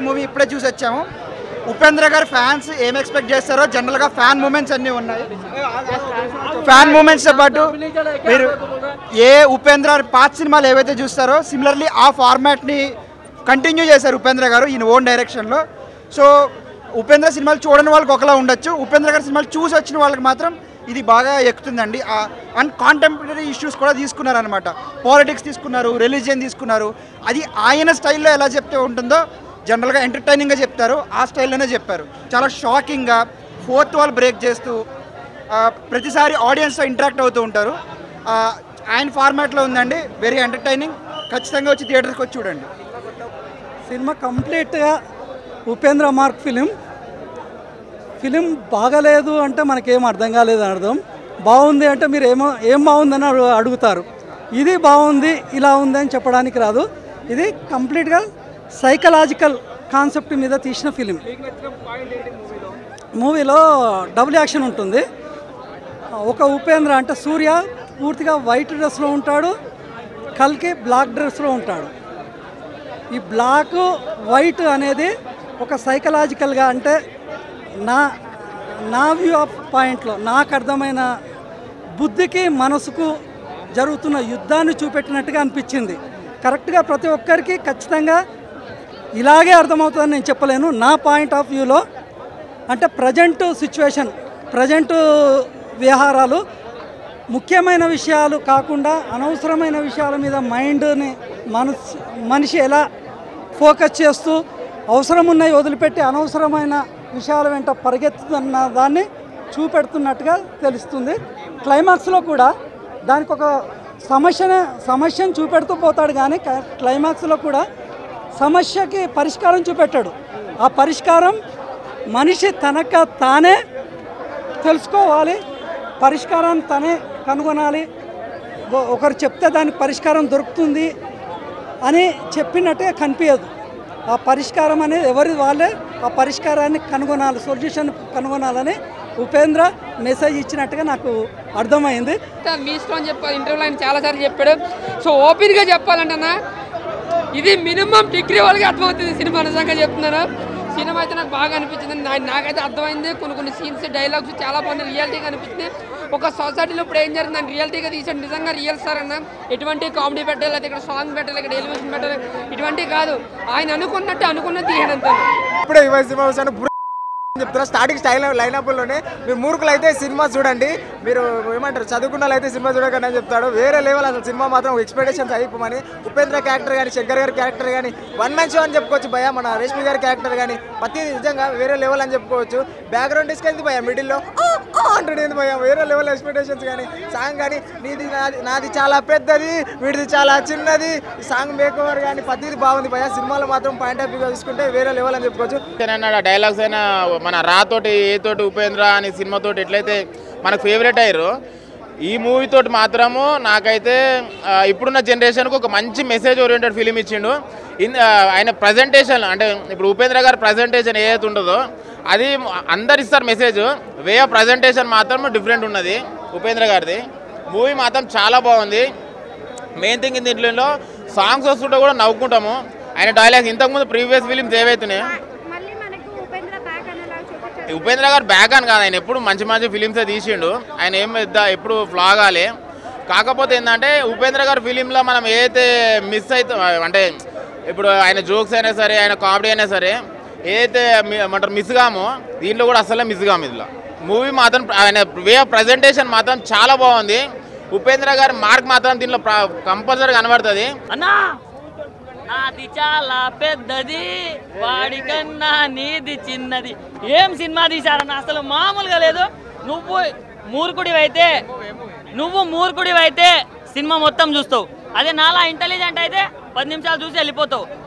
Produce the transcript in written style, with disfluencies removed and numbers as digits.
Movie ఇప్పుడే చూసి వచ్చాము. ఉపేంద్ర గారి ఫ్యాన్స్ ఏం ఎక్స్పెక్ట్ చేస్తారో జనరల్గా ఫ్యాన్ మూమెంట్స్ అన్నీ ఉన్నాయి. ఫ్యాన్ మూమెంట్స్తో పాటు మీరు ఉపేంద్ర పాత సినిమాలు ఏవైతే చూస్తారో సిమిలర్లీ ఆ ఫార్మాట్ని కంటిన్యూ చేశారు ఉపేంద్ర గారు ఈయన ఓన్ డైరెక్షన్లో. సో ఉపేంద్ర సినిమాలు చూడని వాళ్ళకి ఒకలా ఉండొచ్చు, ఉపేంద్ర గారి సినిమాలు చూసి వచ్చిన వాళ్ళకి మాత్రం ఇది బాగా ఎక్కుతుందండి. అండ్ కాంటెంపరీ ఇష్యూస్ కూడా తీసుకున్నారనమాట. పాలిటిక్స్ తీసుకున్నారు, రిలీజియన్ తీసుకున్నారు. అది ఆయన స్టైల్లో ఎలా చెప్తే ఉంటుందో జనరల్గా ఎంటర్టైనింగ్గా చెప్తారు, ఆ స్టైల్లోనే చెప్పారు. చాలా షాకింగ్గా ఫోర్త్ వాల్ బ్రేక్ చేస్తూ ప్రతిసారి ఆడియన్స్తో ఇంటరాక్ట్ అవుతూ ఉంటారు. ఆయన ఫార్మాట్లో ఉందండి, వెరీ ఎంటర్టైనింగ్. ఖచ్చితంగా వచ్చి థియేటర్కి వచ్చి చూడండి. సినిమా కంప్లీట్గా ఉపేంద్ర మార్క్ ఫిలిం బాగలేదు అంటే మనకేం అర్థం కాలేదు అని అర్థం, బాగుంది అంటే మీరు ఏం బాగుందని అడుగుతారు. ఇది బాగుంది ఇలా ఉంది అని చెప్పడానికి రాదు. ఇది కంప్లీట్గా సైకలాజికల్ కాన్సెప్ట్ మీద తీసిన ఫిలిం. మూవీలో డబుల్ యాక్షన్ ఉంటుంది. ఒక ఉపేంద్ర అంటే సూర్య పూర్తిగా వైట్ డ్రెస్లో ఉంటాడు, కల్కి బ్లాక్ డ్రెస్లో ఉంటాడు. ఈ బ్లాక్ వైట్ అనేది ఒక సైకలాజికల్గా అంటే నా వ్యూ ఆఫ్ పాయింట్లో నాకు అర్థమైన బుద్ధికి మనసుకు జరుగుతున్న యుద్ధాన్ని చూపెట్టినట్టుగా అనిపించింది. కరెక్ట్గా ప్రతి ఒక్కరికి ఖచ్చితంగా ఇలాగే అర్థమవుతుందని నేను చెప్పలేను. నా పాయింట్ ఆఫ్ వ్యూలో అంటే ప్రజెంట్ సిచ్యువేషన్, ప్రజెంట్ వ్యవహారాలు, ముఖ్యమైన విషయాలు కాకుండా అనవసరమైన విషయాల మీద మైండ్ని మనిషి ఎలా ఫోకస్ చేస్తూ అవసరం ఉన్నాయి వదిలిపెట్టి అనవసరమైన విషయాల వెంట పరిగెత్తుతున్న దాన్ని చూపెడుతున్నట్టుగా తెలుస్తుంది. క్లైమాక్స్లో కూడా దానికి ఒక సమస్యను చూపెడుతూ పోతాడు, కానీ క్లైమాక్స్లో కూడా సమస్యకి పరిష్కారం చూపెట్టాడు. ఆ పరిష్కారం మనిషి తానే తెలుసుకోవాలి, పరిష్కారాన్ని తనే కనుగొనాలి. ఒకరు చెప్తే దానికి పరిష్కారం దొరుకుతుంది అని చెప్పినట్టుగా కనిపించదు. ఆ పరిష్కారం అనేది ఎవరి వాళ్ళే ఆ పరిష్కారాన్ని కనుగొనాలి, సొల్యూషన్ కనుగొనాలని ఉపేంద్ర మెసేజ్ ఇచ్చినట్టుగా నాకు అర్థమైంది. మీ ఇష్టం అని చెప్పాలి, ఇంటర్వ్యూలో ఆయన చాలాసార్లు చెప్పాడు. సో ఓపెన్గా చెప్పాలంటేనా ఇది మినిమం డిగ్రీ వాళ్ళకి అర్థమవుతుంది సినిమా. నిజంగా చెప్తున్నాను, సినిమా అయితే నాకు బాగా అనిపించింది. నాకైతే అర్థమైంది. కొన్ని సీన్స్, డైలాగ్స్ చాలా బాగున్నాయి, రియాలిటీగా అనిపించింది. ఒక సొసైటీలో ఇప్పుడు ఏం జరిగిందని రియాలిటీగా తీసాడు. నిజంగా రియల్ సార్ అన్న, ఎటువంటి కామెడీ పెట్టాలి, అయితే ఇక్కడ సాంగ్ పెట్టాలి, ఇక్కడ ఎలివేషన్ పెట్టాలి, ఇటువంటివి కాదు. ఆయన అనుకున్నది తీయడంతో ఇప్పుడే చెప్తున్నా. స్టార్టింగ్ లైనప్లోనే మీరు మూర్ఖులు అయితే సినిమా చూడండి, మీరు ఏమంటారు చదువుకున్న వాళ్ళు అయితే సినిమా చూడకండి అని చెప్తాడు. వేరే లెవెల్ అసలు సినిమా మాత్రం ఎక్స్పెక్టేషన్స్ అయిపోమని. ఉపేంద్ర క్యారెక్టర్ కానీ, శంకర్ గారి క్యారెక్టర్ కానీ వన్ మ్యాన్ షో అని చెప్పుకోవచ్చు భయ. మన రేష్మి గారి క్యారెక్టర్ కానీ ప్రతి నిజంగా వేరే లెవెల్ అని చెప్పుకోవచ్చు. బ్యాక్గ్రౌండ్ డిస్కైంది భయ, మిడిల్లో అంటుంది భయ, వేరే లెవెల్ ఎక్స్పెక్టేషన్స్ కానీ. సాంగ్ కానీ నాది చాలా పెద్దది, వీడిది చాలా చిన్నది, సాంగ్ మేక్ ఓవర్ కానీ ప్రతిది బాగుంది భయ. సినిమాలో మాత్రం పాయింట్ ఆఫ్ వ్యూగా చూసుకుంటే వేరే లెవెల్ అని చెప్పుకోవచ్చు. డైలాగ్స్ అయినా మన రాతోటి ఏతోటి ఉపేంద్ర అని సినిమాతోటి ఎట్లయితే మనకు ఫేవరెట్ అయ్యారు, ఈ మూవీతోటి మాత్రము నాకైతే ఇప్పుడున్న జనరేషన్కు ఒక మంచి మెసేజ్ ఓరియంటెడ్ ఫిలిం ఇచ్చిండు. ఆయన ప్రజెంటేషన్ అంటే ఇప్పుడు ఉపేంద్ర గారి ప్రజెంటేషన్ ఏదైతే ఉంటుందో అది అందరు ఇస్తారు మెసేజ్. వే ఆఫ్ ప్రజెంటేషన్ మాత్రం డిఫరెంట్ ఉన్నది ఉపేంద్ర గారిది. మూవీ మాత్రం చాలా బాగుంది. మెయిన్ థింగ్ దీంట్లో సాంగ్స్ వస్తుంటే కూడా నవ్వుకుంటాము. ఆయన డైలాగ్స్ ఇంతకుముందు ప్రీవియస్ ఫిలిమ్స్ ఏవైతున్నాయి, ఉపేంద్ర గారు బ్యాక్ అని కాదు, ఆయన ఎప్పుడు మంచి మంచి ఫిలిమ్సే తీసిండు. ఆయన ఏం ఎప్పుడు ఫ్లాగాలి. కాకపోతే ఏంటంటే ఉపేంద్ర గారి ఫిలింలో మనం ఏదైతే మిస్ అవుతాం అంటే ఇప్పుడు ఆయన జోక్స్ అయినా సరే, ఆయన కామెడీ అయినా సరే ఏదైతే ఏమంటారు మిస్ కామో, దీంట్లో కూడా అసలే మిస్ కాము. ఇందులో మూవీ మాత్రం ఆయన వే ఆఫ్ ప్రజెంటేషన్ మాత్రం చాలా బాగుంది. ఉపేంద్ర గారి మార్క్ మాత్రం దీంట్లో కంపల్సరీ కనబడుతుంది. అన్నా నాది చాలా పెద్దది, వాడికన్నా నీది చిన్నది. ఏం సినిమా తీశారన్న, అసలు మామూలుగా లేదు. నువ్వు మూర్ఖుడివైతే సినిమా మొత్తం చూస్తావు. అదే నాలా ఇంటెలిజెంట్ అయితే 10 నిమిషాలు చూసి వెళ్ళిపోతావు.